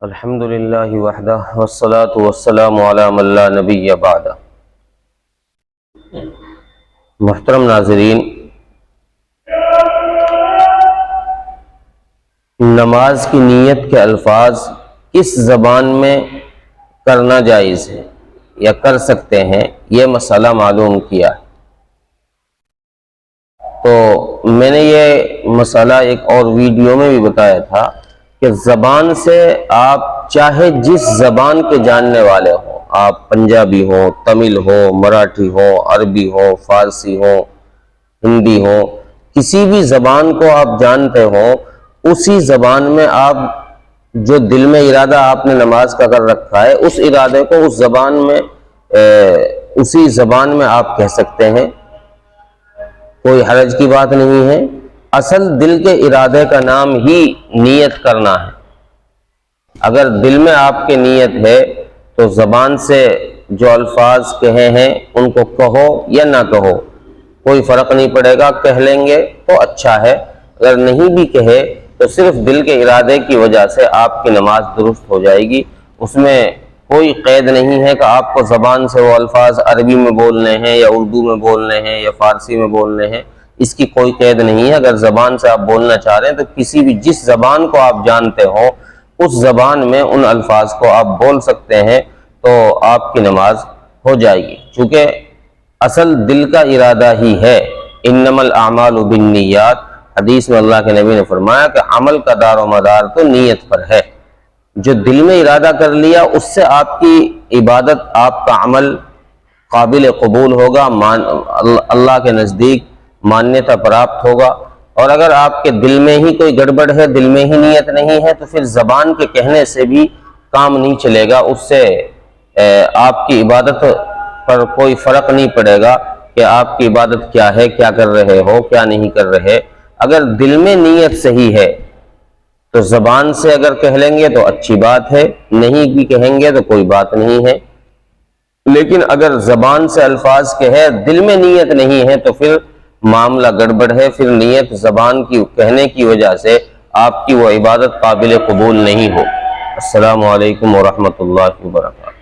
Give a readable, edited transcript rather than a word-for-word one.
الحمدللہ وحدہ والصلاة والسلام علی من لا نبی بعدہ۔ محترم ناظرین، نماز کی نیت کے الفاظ کس زبان میں کرنا جائز ہے یا کر سکتے ہیں، یہ مسئلہ معلوم کیا ہے۔ تو میں نے یہ مسئلہ ایک اور ویڈیو میں بھی بتایا تھا کہ زبان سے آپ چاہے جس زبان کے جاننے والے ہوں، آپ پنجابی ہو، تمل ہو، مراٹھی ہو، عربی ہو، فارسی ہو، ہندی ہو، کسی بھی زبان کو آپ جانتے ہو، اسی زبان میں آپ جو دل میں ارادہ آپ نے نماز کا کر رکھا ہے، اس ارادے کو اس زبان میں اسی زبان میں آپ کہہ سکتے ہیں، کوئی حرج کی بات نہیں ہے۔ اصل دل کے ارادے کا نام ہی نیت کرنا ہے۔ اگر دل میں آپ کے نیت ہے تو زبان سے جو الفاظ کہے ہیں ان کو کہو یا نہ کہو، کوئی فرق نہیں پڑے گا، کہہ لیں گے تو اچھا ہے، اگر نہیں بھی کہے تو صرف دل کے ارادے کی وجہ سے آپ کی نماز درست ہو جائے گی۔ اس میں کوئی قید نہیں ہے کہ آپ کو زبان سے وہ الفاظ عربی میں بولنے ہیں یا اردو میں بولنے ہیں یا فارسی میں بولنے ہیں، اس کی کوئی قید نہیں ہے۔ اگر زبان سے آپ بولنا چاہ رہے ہیں تو کسی بھی جس زبان کو آپ جانتے ہو اس زبان میں ان الفاظ کو آپ بول سکتے ہیں تو آپ کی نماز ہو جائے گی، چونکہ اصل دل کا ارادہ ہی ہے۔ انما الاعمال بالنیات، حدیث میں اللہ کے نبی نے فرمایا کہ عمل کا دار و مدار تو نیت پر ہے۔ جو دل میں ارادہ کر لیا اس سے آپ کی عبادت، آپ کا عمل قابل قبول ہوگا، اللہ کے نزدیک مانیتا پراپت ہوگا۔ اور اگر آپ کے دل میں ہی کوئی گڑبڑ ہے، دل میں ہی نیت نہیں ہے، تو پھر زبان کے کہنے سے بھی کام نہیں چلے گا، اس سے آپ کی عبادت پر کوئی فرق نہیں پڑے گا کہ آپ کی عبادت کیا ہے، کیا کر رہے ہو، کیا نہیں کر رہے۔ اگر دل میں نیت صحیح ہے تو زبان سے اگر کہہ لیں گے تو اچھی بات ہے، نہیں بھی کہیں گے تو کوئی بات نہیں ہے۔ لیکن اگر زبان سے الفاظ کہے، دل میں نیت نہیں ہے تو پھر معاملہ گڑبڑ ہے، پھر نیت زبان کی کہنے کی وجہ سے آپ کی وہ عبادت قابل قبول نہیں ہو۔ السلام علیکم ورحمۃ اللہ وبرکاتہ۔